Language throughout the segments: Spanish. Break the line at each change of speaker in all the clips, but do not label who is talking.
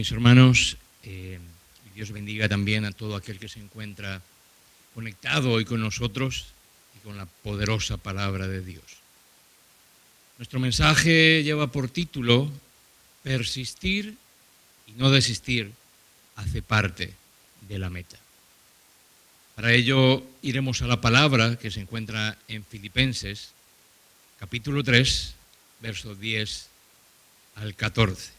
mis hermanos, y Dios bendiga también a todo aquel que se encuentra conectado hoy con nosotros y con la poderosa palabra de Dios. Nuestro mensaje lleva por título: persistir y no desistir hace parte de la meta. Para ello iremos a la palabra que se encuentra en Filipenses, capítulo 3, versos 10 al 14.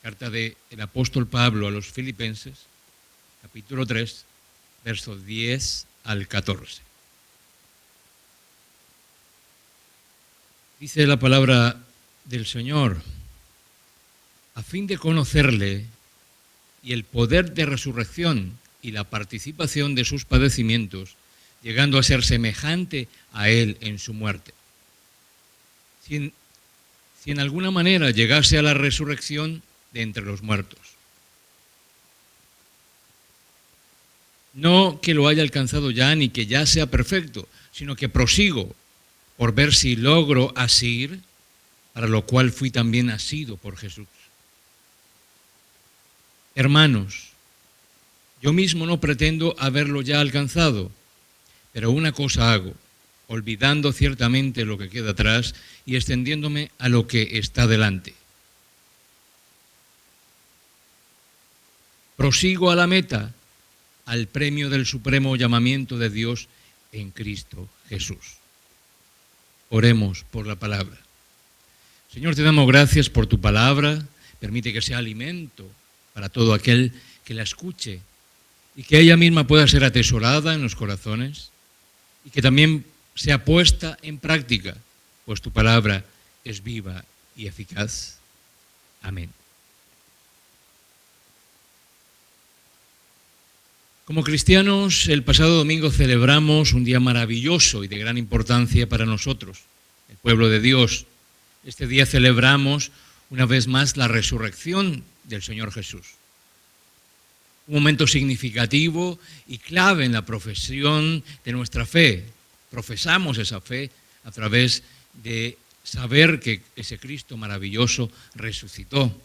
Carta del apóstol Pablo a los Filipenses, capítulo 3, versos 10 al 14. Dice la palabra del Señor: a fin de conocerle y el poder de resurrección y la participación de sus padecimientos, llegando a ser semejante a él en su muerte. Si en alguna manera llegase a la resurrección de entre los muertos. No que lo haya alcanzado ya, ni que ya sea perfecto, sino que prosigo por ver si logro asir, para lo cual fui también asido por Jesús. Hermanos, yo mismo no pretendo haberlo ya alcanzado, pero una cosa hago, olvidando ciertamente lo que queda atrás y extendiéndome a lo que está delante. Prosigo a la meta, al premio del supremo llamamiento de Dios en Cristo Jesús. Oremos por la palabra. Señor, te damos gracias por tu palabra. Permite que sea alimento para todo aquel que la escuche y que ella misma pueda ser atesorada en los corazones y que también sea puesta en práctica, pues tu palabra es viva y eficaz. Amén. Como cristianos, el pasado domingo celebramos un día maravilloso y de gran importancia para nosotros, el pueblo de Dios. Este día celebramos una vez más la resurrección del Señor Jesús. Un momento significativo y clave en la profesión de nuestra fe. Profesamos esa fe a través de saber que ese Cristo maravilloso resucitó.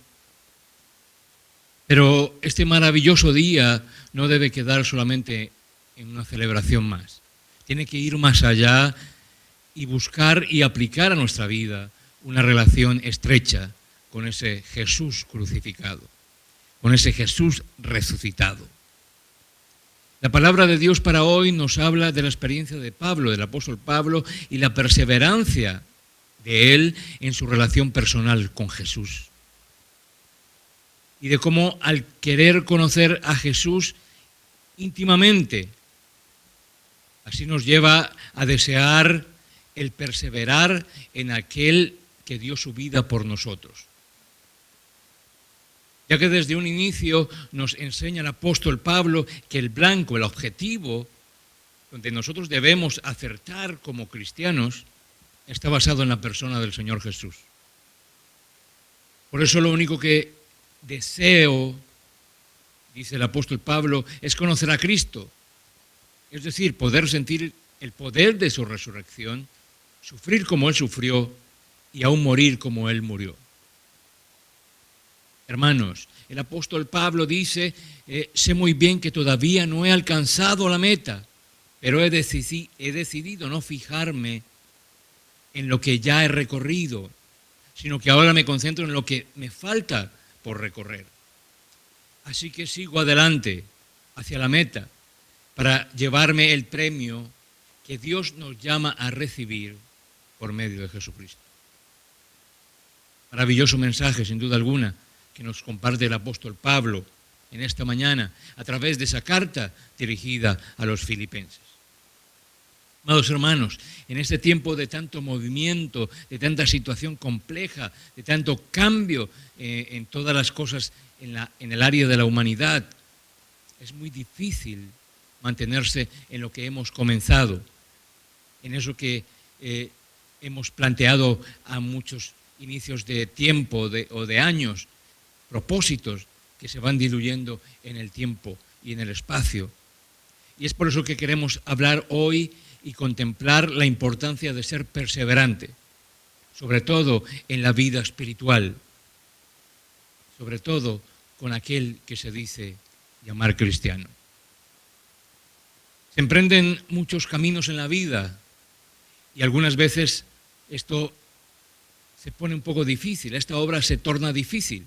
Pero este maravilloso día no debe quedar solamente en una celebración más. Tiene que ir más allá y buscar y aplicar a nuestra vida una relación estrecha con ese Jesús crucificado, con ese Jesús resucitado. La palabra de Dios para hoy nos habla de la experiencia de Pablo, del apóstol Pablo, y la perseverancia de él en su relación personal con Jesús. Y de cómo al querer conocer a Jesús íntimamente, así nos lleva a desear el perseverar en aquel que dio su vida por nosotros. Ya que desde un inicio nos enseña el apóstol Pablo que el blanco, el objetivo, donde nosotros debemos acertar como cristianos, está basado en la persona del Señor Jesús. Por eso lo único que deseo, dice el apóstol Pablo, es conocer a Cristo. Es decir, poder sentir el poder de su resurrección, sufrir como Él sufrió y aún morir como Él murió. Hermanos, el apóstol Pablo dice, sé muy bien que todavía no he alcanzado la meta, pero he decidido no fijarme en lo que ya he recorrido, sino que ahora me concentro en lo que me falta por recorrer. Así que sigo adelante hacia la meta para llevarme el premio que Dios nos llama a recibir por medio de Jesucristo. Maravilloso mensaje, sin duda alguna, que nos comparte el apóstol Pablo en esta mañana a través de esa carta dirigida a los filipenses. Amados hermanos, en este tiempo de tanto movimiento, de tanta situación compleja, de tanto cambio en todas las cosas en el área de la humanidad, es muy difícil mantenerse en lo que hemos comenzado, en eso que hemos planteado a muchos inicios de tiempo o de años, propósitos que se van diluyendo en el tiempo y en el espacio. Y es por eso que queremos hablar hoy y contemplar la importancia de ser perseverante, sobre todo en la vida espiritual, sobre todo con aquel que se dice llamar cristiano. Se emprenden muchos caminos en la vida y algunas veces esto se pone un poco difícil, esta obra se torna difícil,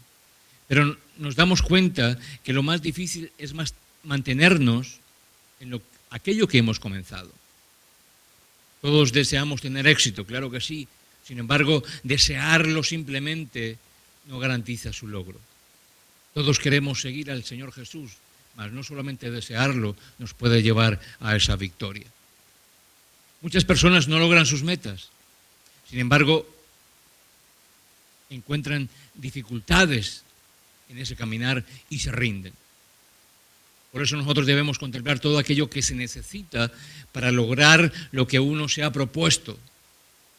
pero nos damos cuenta que lo más difícil es mantenernos en aquello que hemos comenzado. Todos deseamos tener éxito, claro que sí, sin embargo, desearlo simplemente no garantiza su logro. Todos queremos seguir al Señor Jesús, mas no solamente desearlo nos puede llevar a esa victoria. Muchas personas no logran sus metas, sin embargo, encuentran dificultades en ese caminar y se rinden. Por eso nosotros debemos contemplar todo aquello que se necesita para lograr lo que uno se ha propuesto.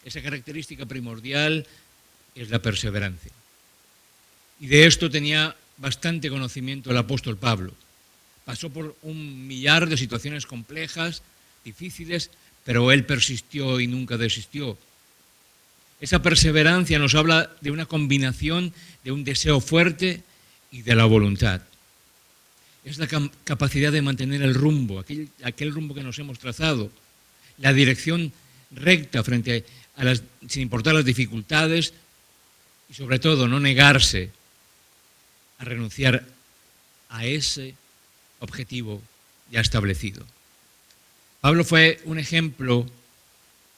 Esa característica primordial es la perseverancia. Y de esto tenía bastante conocimiento el apóstol Pablo. Pasó por un millar de situaciones complejas, difíciles, pero él persistió y nunca desistió. Esa perseverancia nos habla de una combinación de un deseo fuerte y de la voluntad. Es la capacidad de mantener el rumbo, aquel rumbo que nos hemos trazado, la dirección recta frente a sin importar las dificultades y sobre todo no negarse a renunciar a ese objetivo ya establecido. Pablo fue un ejemplo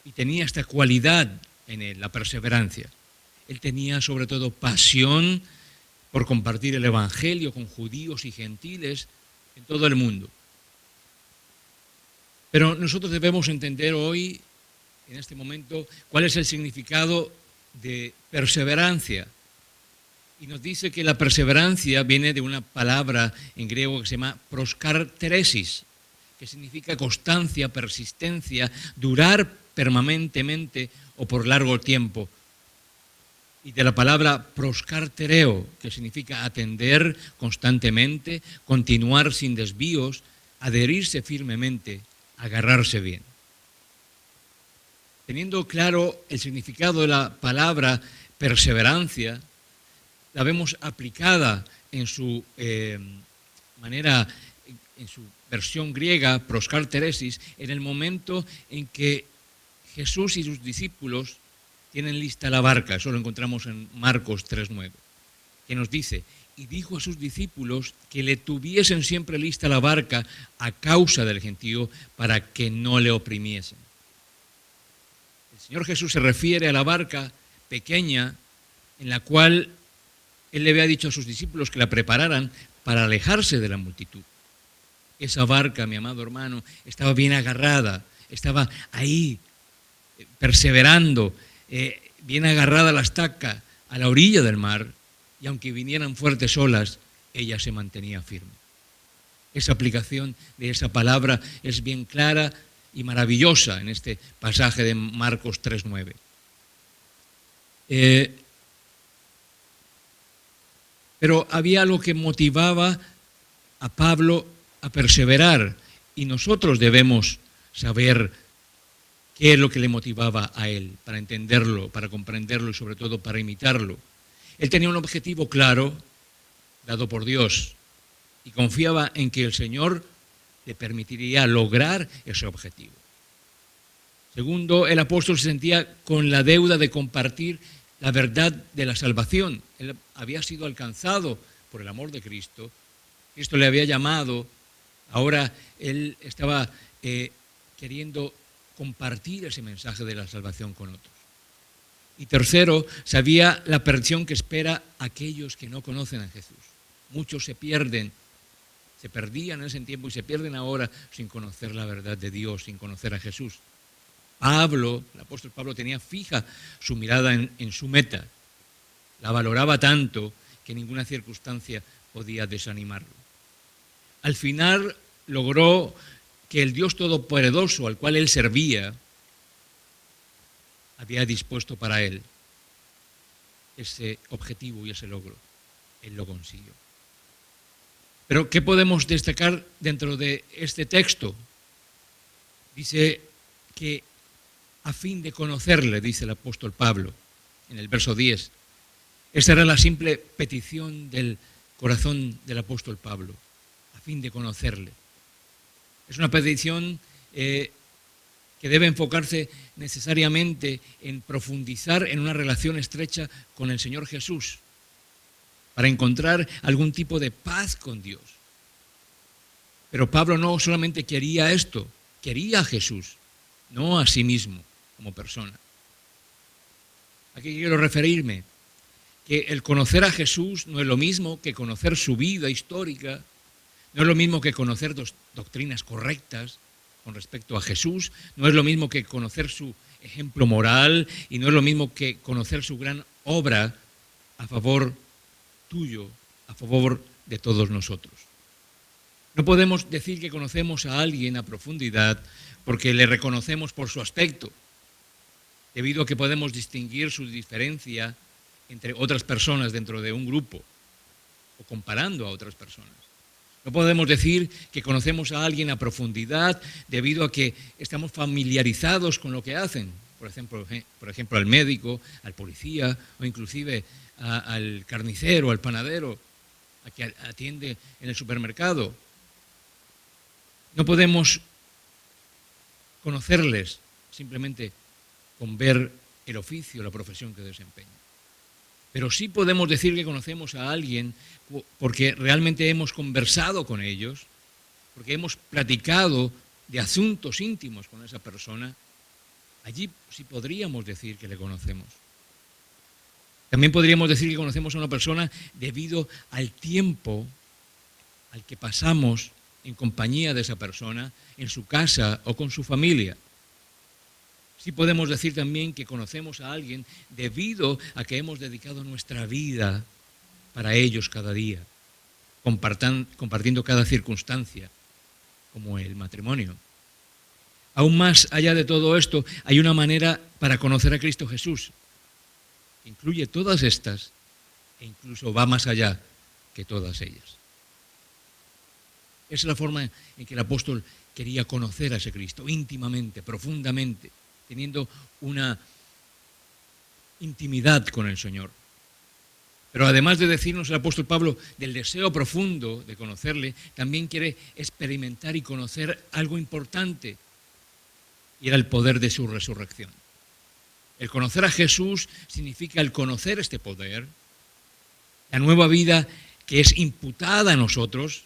y tenía esta cualidad en él, la perseverancia. Él tenía sobre todo pasión por compartir el Evangelio con judíos y gentiles en todo el mundo. Pero nosotros debemos entender hoy, en este momento, cuál es el significado de perseverancia. Y nos dice que la perseverancia viene de una palabra en griego que se llama proskarteresis, que significa constancia, persistencia, durar permanentemente o por largo tiempo. Y de la palabra proskartereo, que significa atender constantemente, continuar sin desvíos, adherirse firmemente, agarrarse bien. Teniendo claro el significado de la palabra perseverancia, la vemos aplicada en su manera, en su versión griega, proskarteresis, en el momento en que Jesús y sus discípulos tienen lista la barca. Eso lo encontramos en Marcos 3:9, que nos dice: y dijo a sus discípulos que le tuviesen siempre lista la barca a causa del gentío, para que no le oprimiesen. El Señor Jesús se refiere a la barca pequeña en la cual Él le había dicho a sus discípulos que la prepararan para alejarse de la multitud. Esa barca, mi amado hermano, estaba bien agarrada, estaba ahí, perseverando, bien agarrada a la estaca, a la orilla del mar, y aunque vinieran fuertes olas, ella se mantenía firme. Esa aplicación de esa palabra es bien clara y maravillosa en este pasaje de Marcos 3:9. Pero había algo que motivaba a Pablo a perseverar, y nosotros debemos saber qué es lo que le motivaba a él, para entenderlo, para comprenderlo y sobre todo para imitarlo. Él tenía un objetivo claro, dado por Dios, y confiaba en que el Señor le permitiría lograr ese objetivo. Segundo, el apóstol se sentía con la deuda de compartir la verdad de la salvación. Él había sido alcanzado por el amor de Cristo. Cristo le había llamado. Ahora él estaba queriendo compartir ese mensaje de la salvación con otros. Y tercero, sabía la perdición que espera a aquellos que no conocen a Jesús. Muchos se perdían en ese tiempo y se pierden ahora sin conocer la verdad de Dios, sin conocer a Jesús. Pablo, el apóstol Pablo, tenía fija su mirada en su meta. La valoraba tanto que ninguna circunstancia podía desanimarlo. Al final logró que el Dios Todopoderoso al cual él servía había dispuesto para él ese objetivo y ese logro. Él lo consiguió. Pero ¿qué podemos destacar dentro de este texto? Dice que a fin de conocerle, dice el apóstol Pablo en el verso 10. Esa era la simple petición del corazón del apóstol Pablo, a fin de conocerle. Es una petición que debe enfocarse necesariamente en profundizar en una relación estrecha con el Señor Jesús, para encontrar algún tipo de paz con Dios. Pero Pablo no solamente quería esto, quería a Jesús, no a sí mismo como persona. ¿A qué quiero referirme? Que el conocer a Jesús no es lo mismo que conocer su vida histórica, no es lo mismo que conocer doctrinas correctas con respecto a Jesús, no es lo mismo que conocer su ejemplo moral y no es lo mismo que conocer su gran obra a favor tuyo, a favor de todos nosotros. No podemos decir que conocemos a alguien a profundidad porque le reconocemos por su aspecto, debido a que podemos distinguir su diferencia entre otras personas dentro de un grupo o comparando a otras personas. No podemos decir que conocemos a alguien a profundidad debido a que estamos familiarizados con lo que hacen, por ejemplo al médico, al policía o inclusive al carnicero, al panadero, a que atiende en el supermercado. No podemos conocerles simplemente con ver el oficio, la profesión que desempeñan. Pero sí podemos decir que conocemos a alguien porque realmente hemos conversado con ellos, porque hemos platicado de asuntos íntimos con esa persona. Allí sí podríamos decir que le conocemos. También podríamos decir que conocemos a una persona debido al tiempo al que pasamos en compañía de esa persona, en su casa o con su familia. Sí podemos decir también que conocemos a alguien debido a que hemos dedicado nuestra vida para ellos cada día, compartiendo cada circunstancia, como el matrimonio. Aún más allá de todo esto, hay una manera para conocer a Cristo Jesús, que incluye todas estas e incluso va más allá que todas ellas. Esa es la forma en que el apóstol quería conocer a ese Cristo, íntimamente, profundamente, teniendo una intimidad con el Señor. Pero además de decirnos el apóstol Pablo del deseo profundo de conocerle, también quiere experimentar y conocer algo importante, y era el poder de su resurrección. El conocer a Jesús significa el conocer este poder, la nueva vida que es imputada a nosotros,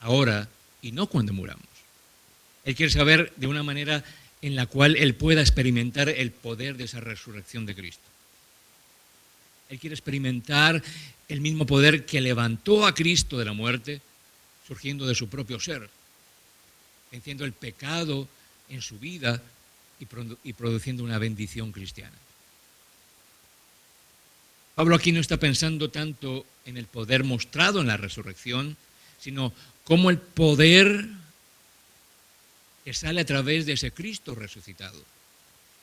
ahora y no cuando muramos. Él quiere saber de una manera en la cual él pueda experimentar el poder de esa resurrección de Cristo. Él quiere experimentar el mismo poder que levantó a Cristo de la muerte, surgiendo de su propio ser, venciendo el pecado en su vida y produciendo una bendición cristiana. Pablo aquí no está pensando tanto en el poder mostrado en la resurrección, sino cómo el poder que sale a través de ese Cristo resucitado,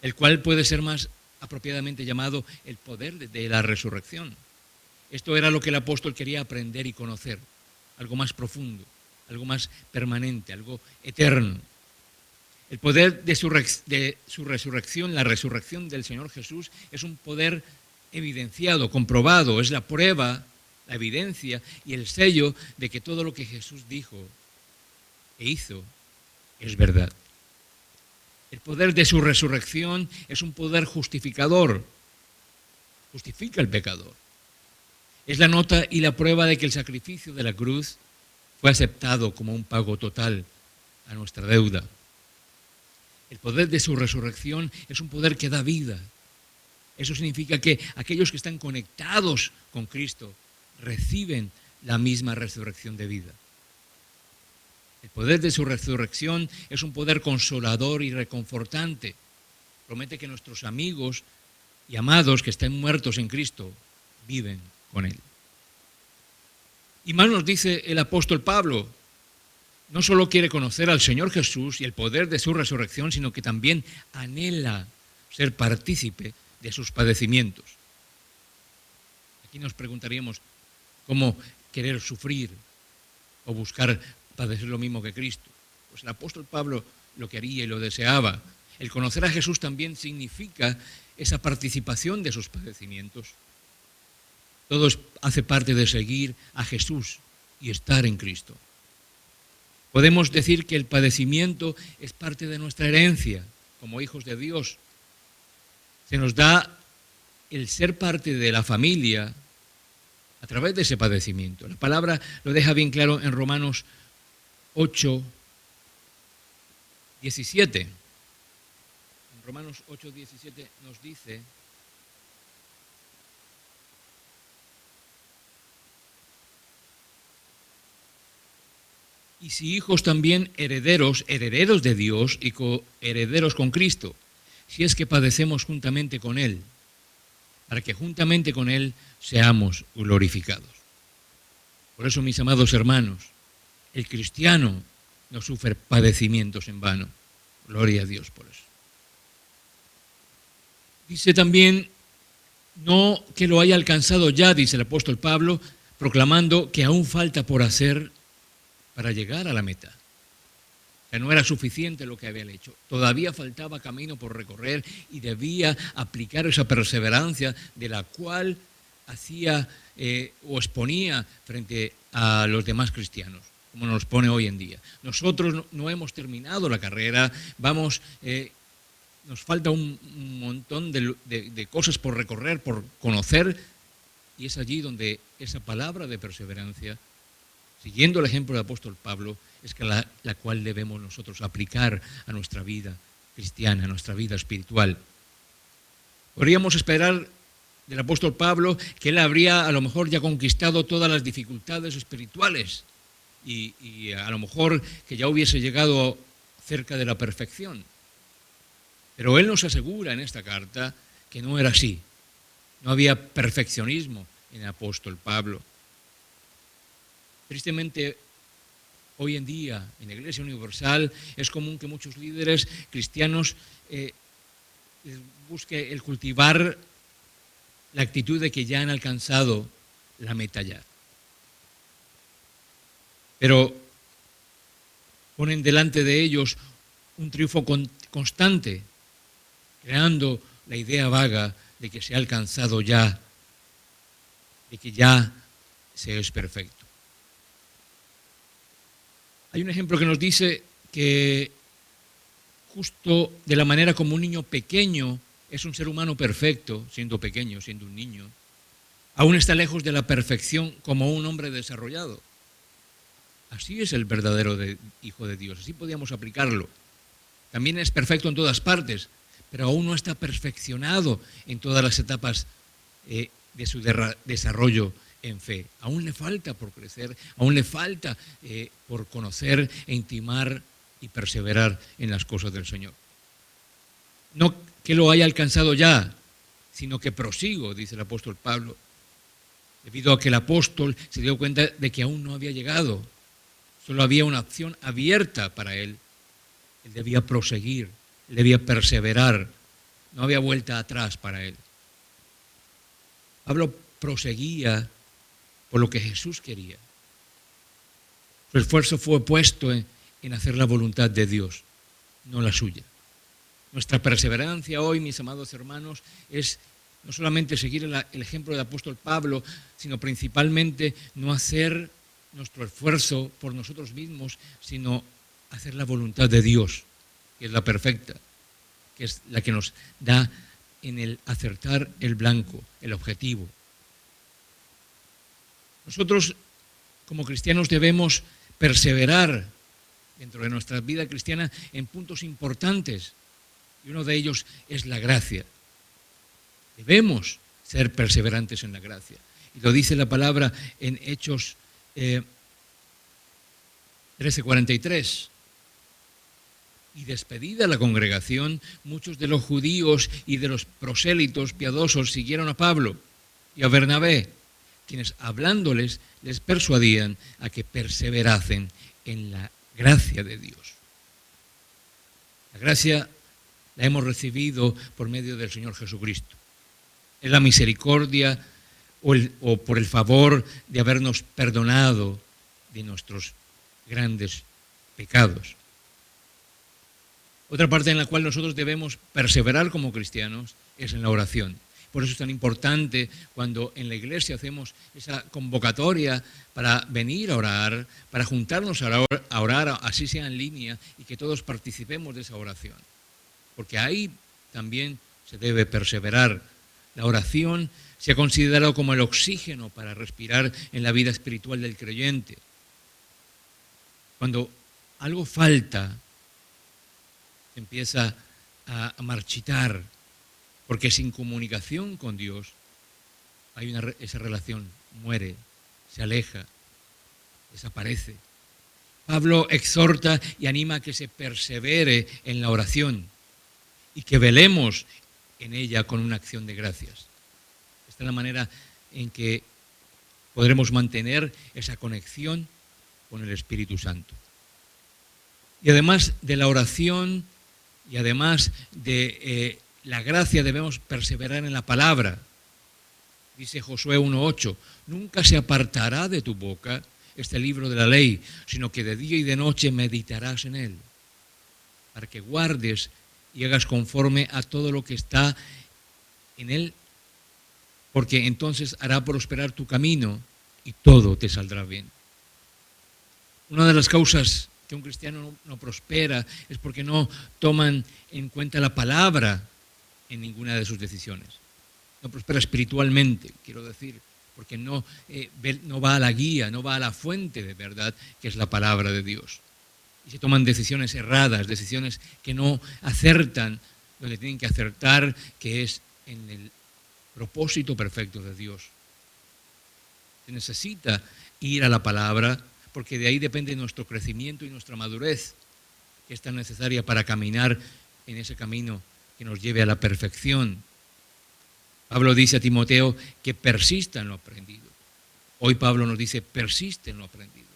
el cual puede ser más apropiadamente llamado el poder de la resurrección. Esto era lo que el apóstol quería aprender y conocer, algo más profundo, algo más permanente, algo eterno. El poder de su resurrección, la resurrección del Señor Jesús, es un poder evidenciado, comprobado, es la prueba, la evidencia y el sello de que todo lo que Jesús dijo e hizo es verdad. El poder de su resurrección es un poder justificador, justifica al pecador. Es la nota y la prueba de que el sacrificio de la cruz fue aceptado como un pago total a nuestra deuda. El poder de su resurrección es un poder que da vida. Eso significa que aquellos que están conectados con Cristo reciben la misma resurrección de vida. El poder de su resurrección es un poder consolador y reconfortante. Promete que nuestros amigos y amados que estén muertos en Cristo viven con Él. Y más nos dice el apóstol Pablo, no solo quiere conocer al Señor Jesús y el poder de su resurrección, sino que también anhela ser partícipe de sus padecimientos. Aquí nos preguntaríamos cómo querer sufrir o buscar padecer lo mismo que Cristo. Pues el apóstol Pablo lo quería y lo deseaba. El conocer a Jesús también significa esa participación de sus padecimientos. Todo hace parte de seguir a Jesús y estar en Cristo. Podemos decir que el padecimiento es parte de nuestra herencia como hijos de Dios. Se nos da el ser parte de la familia a través de ese padecimiento. La palabra lo deja bien claro en Romanos 8, 17. En Romanos 8, 17 nos dice: y si hijos también herederos, herederos de Dios y coherederos con Cristo, si es que padecemos juntamente con Él, para que juntamente con Él seamos glorificados. Por eso, mis amados hermanos, el cristiano no sufre padecimientos en vano. Gloria a Dios por eso. Dice también, no que lo haya alcanzado ya, dice el apóstol Pablo, proclamando que aún falta por hacer para llegar a la meta. Que no era suficiente lo que había hecho. Todavía faltaba camino por recorrer y debía aplicar esa perseverancia de la cual hacía o exponía frente a los demás cristianos, como nos pone hoy en día. Nosotros no hemos terminado la carrera, nos falta un montón de cosas por recorrer, por conocer, y es allí donde esa palabra de perseverancia, siguiendo el ejemplo del apóstol Pablo, es que la cual debemos nosotros aplicar a nuestra vida cristiana, a nuestra vida espiritual. Podríamos esperar del apóstol Pablo que él habría a lo mejor ya conquistado todas las dificultades espirituales y a lo mejor que ya hubiese llegado cerca de la perfección. Pero él nos asegura en esta carta que no era así. No había perfeccionismo en el apóstol Pablo. Tristemente, hoy en día, en la Iglesia Universal, es común que muchos líderes cristianos busquen el cultivar la actitud de que ya han alcanzado la meta ya. Pero ponen delante de ellos un triunfo constante, creando la idea vaga de que se ha alcanzado ya, de que ya se es perfecto. Hay un ejemplo que nos dice que justo de la manera como un niño pequeño es un ser humano perfecto, siendo pequeño, siendo un niño, aún está lejos de la perfección como un hombre desarrollado. Así es el verdadero Hijo de Dios, así podríamos aplicarlo. También es perfecto en todas partes, pero aún no está perfeccionado en todas las etapas de su desarrollo en fe. Aún le falta por crecer, aún le falta por conocer e intimar y perseverar en las cosas del Señor. No que lo haya alcanzado ya, sino que prosigo, dice el apóstol Pablo, debido a que el apóstol se dio cuenta de que aún no había llegado. Solo había una opción abierta para él. Él debía proseguir, él debía perseverar. No había vuelta atrás para él. Pablo proseguía por lo que Jesús quería. Su esfuerzo fue puesto en hacer la voluntad de Dios, no la suya. Nuestra perseverancia hoy, mis amados hermanos, es no solamente seguir el ejemplo del apóstol Pablo, sino principalmente no hacer nuestro esfuerzo por nosotros mismos, sino hacer la voluntad de Dios, que es la perfecta, que es la que nos da en el acertar el blanco, el objetivo. Nosotros, como cristianos, debemos perseverar dentro de nuestra vida cristiana en puntos importantes, y uno de ellos es la gracia. Debemos ser perseverantes en la gracia. Y lo dice la palabra en Hechos 13:43. Y despedida la congregación, muchos de los judíos y de los prosélitos piadosos siguieron a Pablo y a Bernabé, quienes hablándoles les persuadían a que perseverasen en la gracia de Dios. La gracia la hemos recibido por medio del Señor Jesucristo. Es la misericordia o por el favor de habernos perdonado de nuestros grandes pecados. Otra parte en la cual nosotros debemos perseverar como cristianos es en la oración. Por eso es tan importante cuando en la iglesia hacemos esa convocatoria para venir a orar, para juntarnos a orar, así sea en línea, y que todos participemos de esa oración. Porque ahí también se debe perseverar. La oración se ha considerado como el oxígeno para respirar en la vida espiritual del creyente. Cuando algo falta, se empieza a marchitar, porque sin comunicación con Dios esa relación muere, se aleja, desaparece. Pablo exhorta y anima a que se persevere en la oración y que velemos en ella con una acción de gracias. Esta es la manera en que podremos mantener esa conexión con el Espíritu Santo. Y además de la oración y además de la gracia, debemos perseverar en la palabra. Dice Josué 1:8, nunca se apartará de tu boca este libro de la ley, sino que de día y de noche meditarás en él, para que guardes y hagas conforme a todo lo que está en él, porque entonces hará prosperar tu camino y todo te saldrá bien. Una de las causas que un cristiano no prospera es porque no toman en cuenta la palabra en ninguna de sus decisiones. No prospera espiritualmente, quiero decir, porque no va a la guía, no va a la fuente de verdad, que es la palabra de Dios. Y se toman decisiones erradas, decisiones que no acertan donde tienen que acertar, que es en el propósito perfecto de Dios. Se necesita ir a la palabra, porque de ahí depende nuestro crecimiento y nuestra madurez, que es tan necesaria para caminar en ese camino que nos lleve a la perfección. Pablo dice a Timoteo que persista en lo aprendido. Hoy Pablo nos dice, persiste en lo aprendido.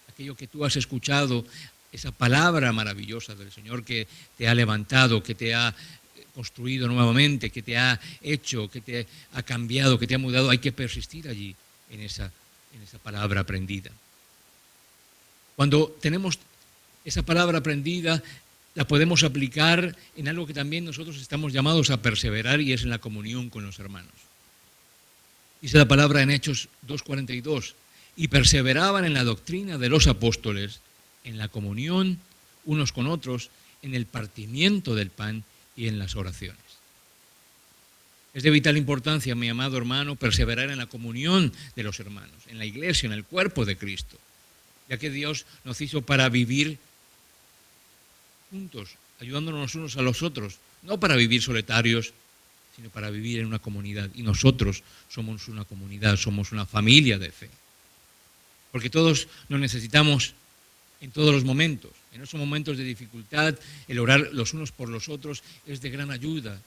Aquello que tú has escuchado, esa palabra maravillosa del Señor que te ha levantado, que te ha construido nuevamente, que te ha hecho, que te ha cambiado, que te ha mudado, hay que persistir allí en esa palabra aprendida. Cuando tenemos esa palabra aprendida, la podemos aplicar en algo que también nosotros estamos llamados a perseverar, y es en la comunión con los hermanos. Dice la palabra en Hechos 2:42, y perseveraban en la doctrina de los apóstoles, en la comunión unos con otros, en el partimiento del pan y en las oraciones. Es de vital importancia, mi amado hermano, perseverar en la comunión de los hermanos, en la iglesia, en el cuerpo de Cristo, ya que Dios nos hizo para vivir juntos, ayudándonos unos a los otros, no para vivir solitarios, sino para vivir en una comunidad. Y nosotros somos una comunidad, somos una familia de fe. Porque todos nos necesitamos en todos los momentos. En esos momentos de dificultad, el orar los unos por los otros es de gran ayuda.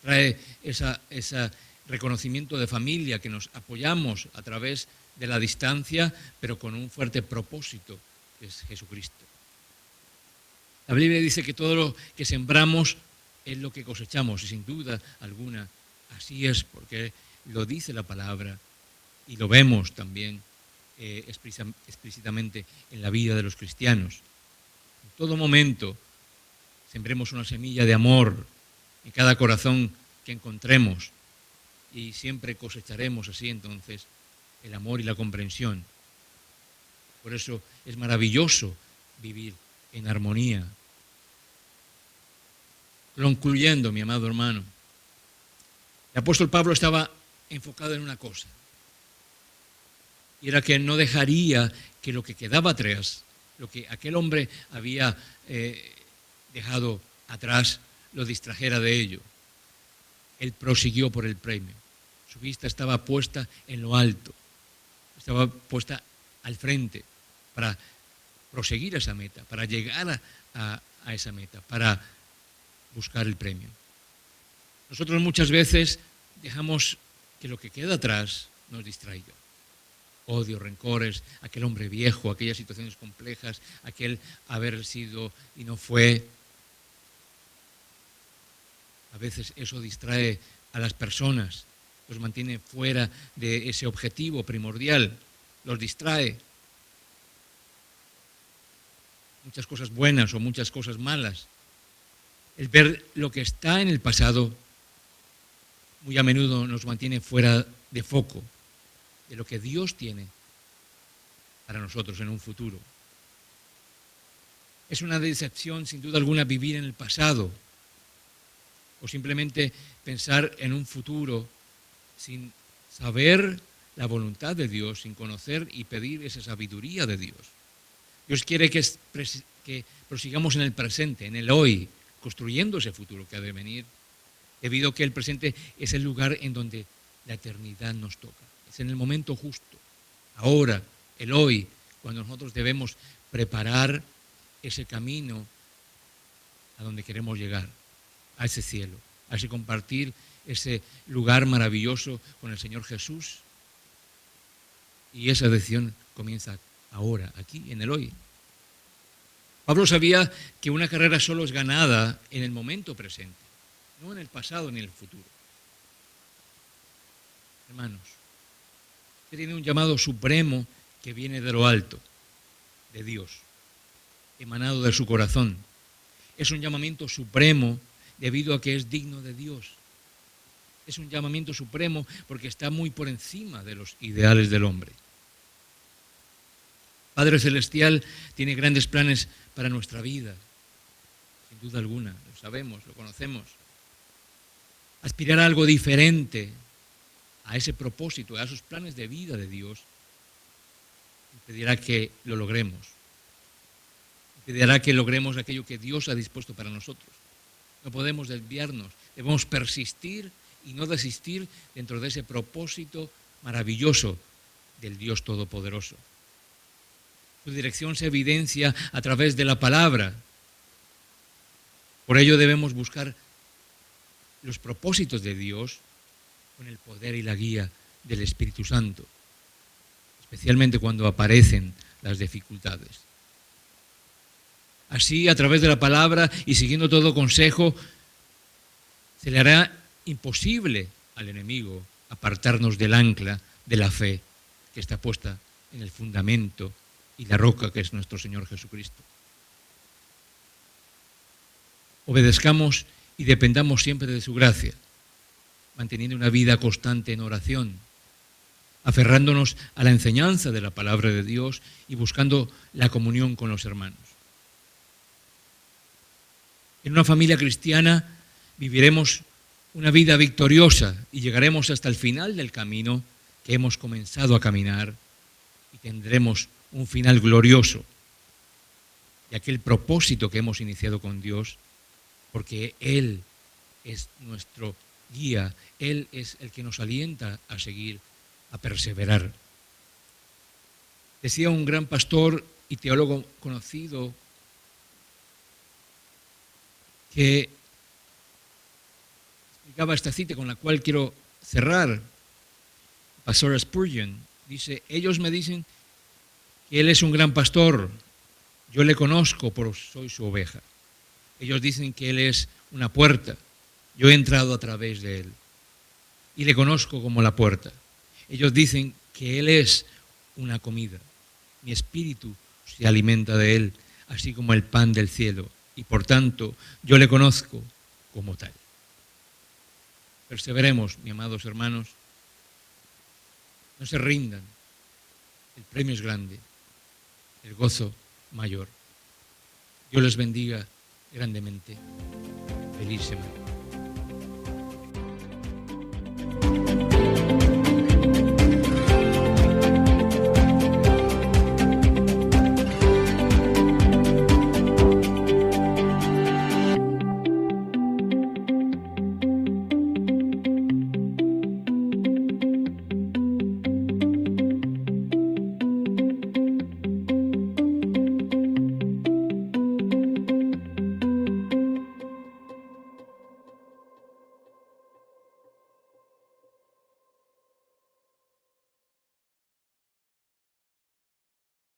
Trae ese reconocimiento de familia, que nos apoyamos a través de la distancia, pero con un fuerte propósito, que es Jesucristo. La Biblia dice que todo lo que sembramos es lo que cosechamos, y sin duda alguna así es, porque lo dice la palabra y lo vemos también explícitamente en la vida de los cristianos. En todo momento sembremos una semilla de amor en cada corazón que encontremos, y siempre cosecharemos así entonces el amor y la comprensión. Por eso es maravilloso vivir en armonía. Concluyendo, mi amado hermano, el apóstol Pablo estaba enfocado en una cosa, y era que no dejaría que lo que quedaba atrás, lo que aquel hombre había dejado atrás, lo distrajera de ello. Él prosiguió por el premio. Su vista estaba puesta en lo alto, estaba puesta al frente para proseguir esa meta, para llegar a esa meta, para buscar el premio. Nosotros muchas veces dejamos que lo que queda atrás nos distraiga. Odio, rencores, aquel hombre viejo, aquellas situaciones complejas, aquel haber sido y no fue. A veces eso distrae a las personas, los mantiene fuera de ese objetivo primordial, los distrae. Muchas cosas buenas o muchas cosas malas. El ver lo que está en el pasado muy a menudo nos mantiene fuera de foco de lo que Dios tiene para nosotros en un futuro. Es una decepción, sin duda alguna, vivir en el pasado o simplemente pensar en un futuro sin saber la voluntad de Dios, sin conocer y pedir esa sabiduría de Dios. Dios quiere que prosigamos en el presente, en el hoy, construyendo ese futuro que ha de venir, debido a que el presente es el lugar en donde la eternidad nos toca. Es en el momento justo, ahora, el hoy, cuando nosotros debemos preparar ese camino a donde queremos llegar, a ese cielo, a ese compartir ese lugar maravilloso con el Señor Jesús. Y esa decisión comienza ahora, aquí, en el hoy. Pablo sabía que una carrera solo es ganada en el momento presente, no en el pasado ni en el futuro. Hermanos, usted tiene un llamado supremo que viene de lo alto, de Dios, emanado de su corazón. Es un llamamiento supremo debido a que es digno de Dios. Es un llamamiento supremo porque está muy por encima de los ideales del hombre. Padre Celestial tiene grandes planes para nuestra vida, sin duda alguna, lo sabemos, lo conocemos. Aspirar a algo diferente, a ese propósito, a esos planes de vida de Dios, impedirá que lo logremos. Impedirá que logremos aquello que Dios ha dispuesto para nosotros. No podemos desviarnos, debemos persistir y no desistir dentro de ese propósito maravilloso del Dios Todopoderoso. Su dirección se evidencia a través de la palabra. Por ello debemos buscar los propósitos de Dios con el poder y la guía del Espíritu Santo, especialmente cuando aparecen las dificultades. Así, a través de la palabra y siguiendo todo consejo, se le hará imposible al enemigo apartarnos del ancla de la fe que está puesta en el fundamento y la roca que es nuestro Señor Jesucristo. Obedezcamos y dependamos siempre de su gracia, manteniendo una vida constante en oración, aferrándonos a la enseñanza de la palabra de Dios y buscando la comunión con los hermanos. En una familia cristiana viviremos una vida victoriosa y llegaremos hasta el final del camino que hemos comenzado a caminar y tendremos un final glorioso de aquel propósito que hemos iniciado con Dios, porque Él es nuestro guía, Él es el que nos alienta a seguir, a perseverar. Decía un gran pastor y teólogo conocido que explicaba esta cita con la cual quiero cerrar. Pastor Spurgeon dice: ellos me dicen que Él es un gran pastor, yo le conozco, pero soy su oveja. Ellos dicen que Él es una puerta, yo he entrado a través de Él y le conozco como la puerta. Ellos dicen que Él es una comida, mi espíritu se alimenta de Él, así como el pan del cielo, y por tanto yo le conozco como tal. Perseveremos, mis amados hermanos, no se rindan, el premio es grande, el gozo mayor. Dios les bendiga grandemente. Feliz semana.